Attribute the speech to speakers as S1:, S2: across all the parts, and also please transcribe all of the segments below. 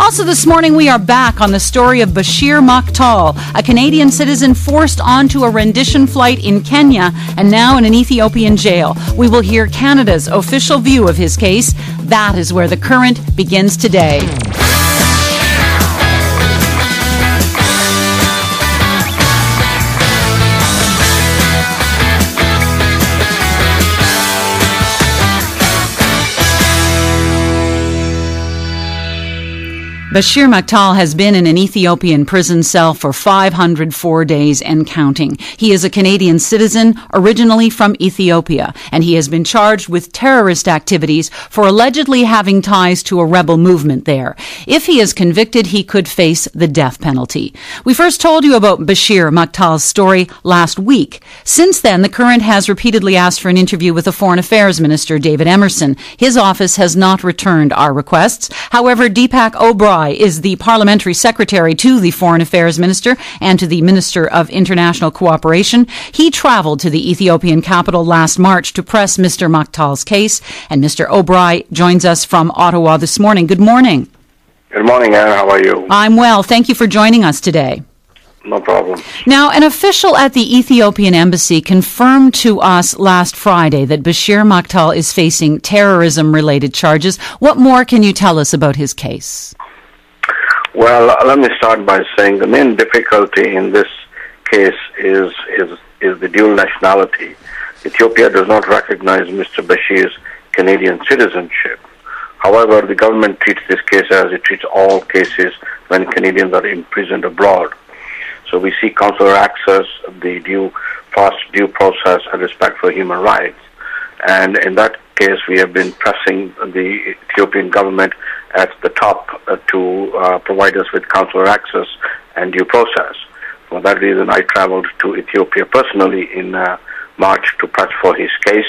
S1: Also this morning, we are back on the story of Bashir Makhtal, a Canadian citizen forced onto a rendition flight in Kenya and now in an Ethiopian jail. We will hear Canada's official view of his case. That is where The Current begins today. Bashir Makhtal has been in an Ethiopian prison cell for 504 days and counting. He is a Canadian citizen, originally from Ethiopia, and he has been charged with terrorist activities for allegedly having ties to a rebel movement there. If he is convicted, he could face the death penalty. We first told you about Bashir Makhtal's story last week. Since then, The Current has repeatedly asked for an interview with the Foreign Affairs Minister, David Emerson. His office has not returned our requests. However, Deepak Obhrai is the Parliamentary Secretary to the Foreign Affairs Minister and to the Minister of International Cooperation. He traveled to the Ethiopian capital last March to press Mr. Makhtal's case, and Mr. Obhrai joins us from Ottawa this morning. Good morning.
S2: Good morning, Anne. How are you?
S1: I'm well. Thank you for joining us today.
S2: No problem.
S1: Now, an official at the Ethiopian embassy confirmed to us last Friday that Bashir Makhtal is facing terrorism-related charges. What more can you tell us about his case?
S2: Well, let me start by saying the main difficulty in this case is the dual nationality. Ethiopia does not recognize Mr. Bashir's Canadian citizenship. However, the government treats this case as it treats all cases when Canadians are imprisoned abroad. So we see consular access, the fast due process, and respect for human rights. And in that case, we have been pressing the Ethiopian government at the top to provide us with consular access and due process. For that reason, I traveled to Ethiopia personally in March to press for his case,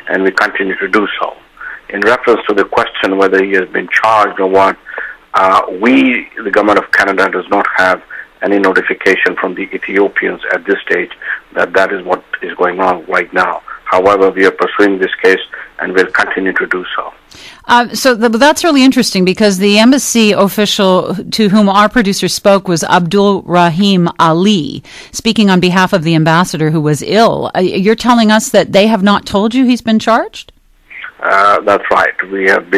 S2: and we continue to do so. In reference to the question whether he has been charged or what, the government of Canada does not have any notification from the Ethiopians at this stage that is what is going on right now. However, we are pursuing this case and will continue to do so.
S1: That's really interesting because the embassy official to whom our producer spoke was Abdul Rahim Ali, speaking on behalf of the ambassador who was ill. You're telling us that they have not told you he's been charged?
S2: That's right. We have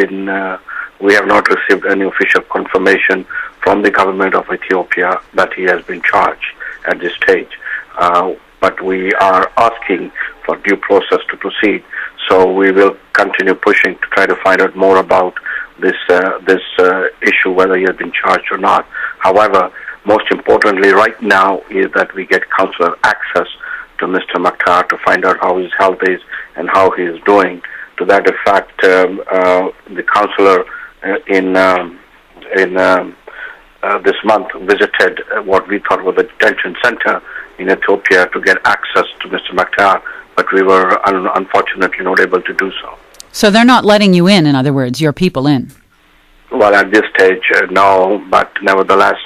S2: not received any official confirmation from the government of Ethiopia that he has been charged at this stage. But we are asking for due process to proceed. So we will continue pushing to try to find out more about this issue, whether he has been charged or not. However, most importantly right now is that we get consular access to Mr. Makhtal to find out how his health is and how he is doing. To that effect, the consular in this month visited what we thought was a detention center in Ethiopia to get access to Mr. Makhtal, but we were unfortunately not able to do so.
S1: So they're not letting you in other words, your people in?
S2: Well, at this stage, no, but nevertheless,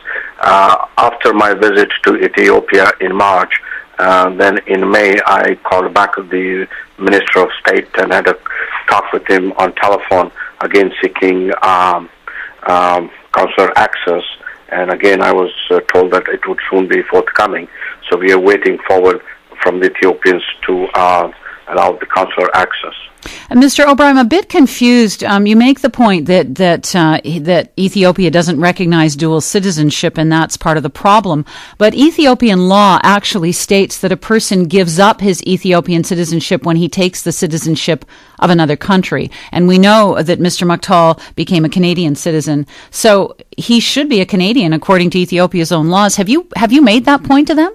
S2: after my visit to Ethiopia in March, then in May, I called back the Minister of State and had a talk with him on telephone, again seeking consular access. And again, I was told that it would soon be forthcoming. So we are waiting forward from the Ethiopians to allow the consular access.
S1: Mr. Obhrai, I'm a bit confused. You make the point that Ethiopia doesn't recognize dual citizenship, and that's part of the problem. But Ethiopian law actually states that a person gives up his Ethiopian citizenship when he takes the citizenship of another country. And we know that Mr. Makhtal became a Canadian citizen, so he should be a Canadian according to Ethiopia's own laws. Have you made that point to them?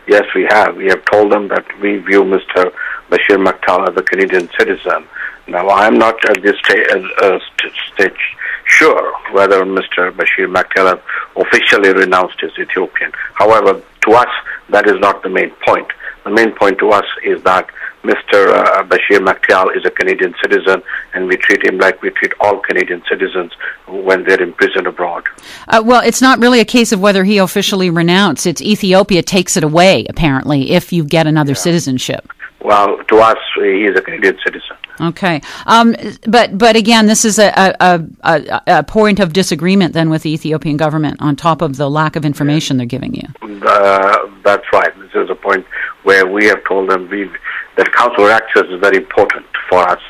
S2: Yes, we have. We have told them that we view Mr. Bashir Makhtal as a Canadian citizen. Now, I am not at this stage sure whether Mr. Bashir Makhtal has officially renounced his Ethiopian. However, to us, that is not the main point. The main point to us is that Mr. Bashir Makhtal is a Canadian citizen, and we treat him like we treat all Canadian citizens when they're imprisoned abroad.
S1: Well, it's not really a case of whether he officially renounced. It's Ethiopia takes it away, apparently, if you get another citizenship.
S2: Well, to us, he is a Canadian citizen.
S1: Okay. But again, this is a point of disagreement then with the Ethiopian government on top of the lack of information they're giving you.
S2: That's right. This is a point where we have told them that consular access is very important for us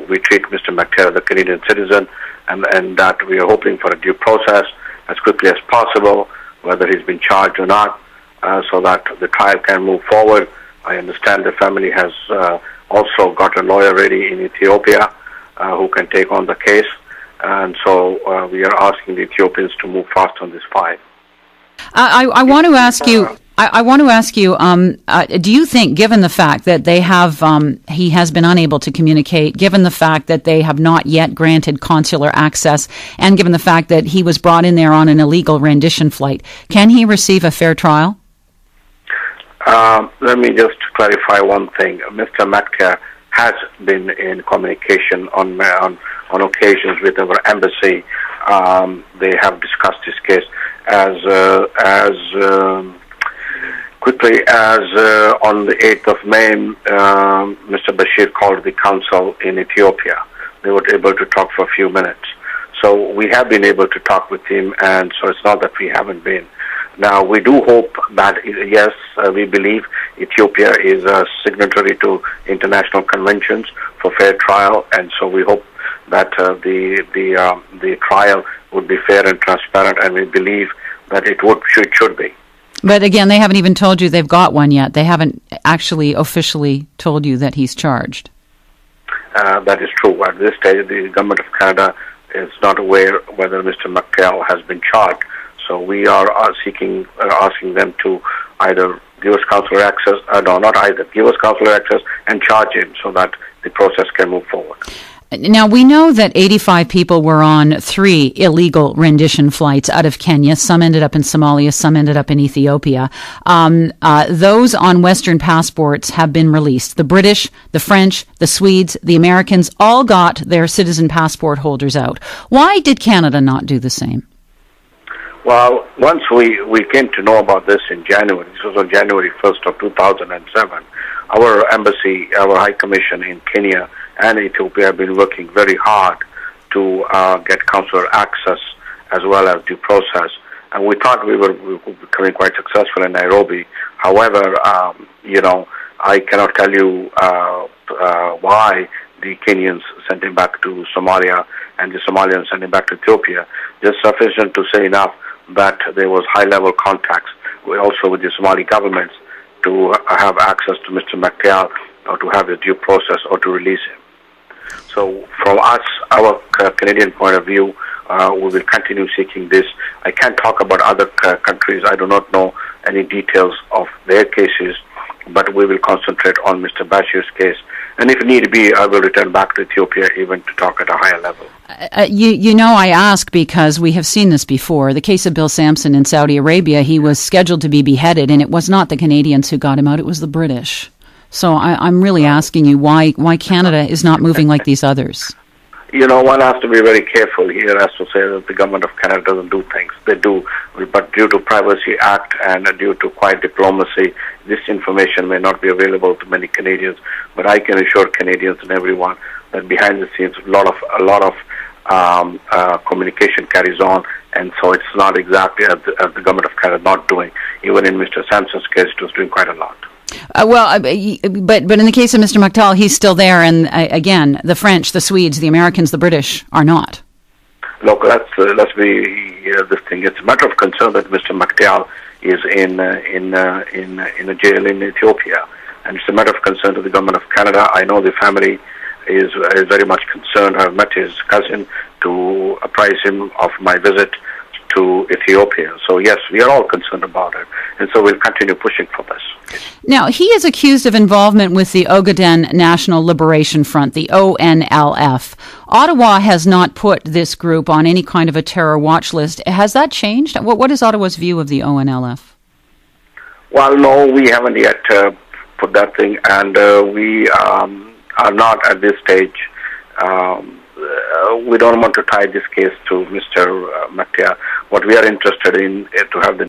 S2: we treat Mr. Makhtal as a Canadian citizen, and that we are hoping for a due process as quickly as possible, whether he's been charged or not, so that the trial can move forward. I understand the family has also got a lawyer ready in Ethiopia who can take on the case, and so we are asking the Ethiopians to move fast on this file.
S1: I want to ask you. I want to ask you, do you think, given the fact that they have, he has been unable to communicate, given the fact that they have not yet granted consular access, and given the fact that he was brought in there on an illegal rendition flight, can he receive a fair trial?
S2: Let me just clarify one thing. Mr. Makhtal has been in communication on occasions with our embassy. They have discussed this case as quickly as on the 8th of May, Mr. Bashir called the council in Ethiopia. They were able to talk for a few minutes. So we have been able to talk with him, and so it's not that we haven't been. Now, we do hope that, yes, we believe Ethiopia is a signatory to international conventions for fair trial, and so we hope that the trial would be fair and transparent, and we believe that it should be.
S1: But again, they haven't even told you they've got one yet. They haven't actually officially told you that he's charged.
S2: That is true. At this stage, the government of Canada is not aware whether Mr. Makhtal has been charged. So we are asking them to either give us consular access, give us consular access and charge him so that the process can move forward.
S1: Now, we know that 85 people were on 3 illegal rendition flights out of Kenya. Some ended up in Somalia, some ended up in Ethiopia. Those on Western passports have been released. The British, the French, the Swedes, the Americans all got their citizen passport holders out. Why did Canada not do the same?
S2: Well, once we came to know about this in January, this was on January 1st of 2007, our embassy, our High Commission in Kenya and Ethiopia have been working very hard to get consular access as well as due process. And we thought we were becoming quite successful in Nairobi. However, I cannot tell you why the Kenyans sent him back to Somalia and the Somalians sent him back to Ethiopia. Just sufficient to say enough that there was high-level contacts also with the Somali governments to have access to Mr. Makhtal or to have a due process or to release him. So from us, our Canadian point of view, we will continue seeking this. I can't talk about other countries. I do not know any details of their cases, but we will concentrate on Mr. Bashir's case. And if need be, I will return back to Ethiopia even to talk at a higher level.
S1: I ask because we have seen this before. The case of Bill Sampson in Saudi Arabia, he was scheduled to be beheaded, and it was not the Canadians who got him out, it was the British. So I'm really asking you why Canada is not moving like these others.
S2: One has to be very careful here as to say that the government of Canada doesn't do things. They do, but due to Privacy Act and due to quiet diplomacy, this information may not be available to many Canadians. But I can assure Canadians and everyone that behind the scenes, a lot of communication carries on, and so it's not exactly as the government of Canada not doing. Even in Mr. Sampson's case, it was doing quite a lot.
S1: But in the case of Mr. Makhtal, he's still there, and again, the French, the Swedes, the Americans, the British are not.
S2: Look, let's be this thing. It's a matter of concern that Mr. Makhtal is in a jail in Ethiopia, and it's a matter of concern to the government of Canada. I know the family is very much concerned. I've met his cousin to apprise him of my visit to Ethiopia. So yes, we are all concerned about it, and so we'll continue pushing for this.
S1: Now, he is accused of involvement with the Ogaden National Liberation Front, the ONLF. Ottawa has not put this group on any kind of a terror watch list. Has that changed? What is Ottawa's view of the ONLF?
S2: Well, no, we haven't yet put that thing, and we are not at this stage. We don't want to tie this case to Mr. Makhtal. What we are interested in is to have the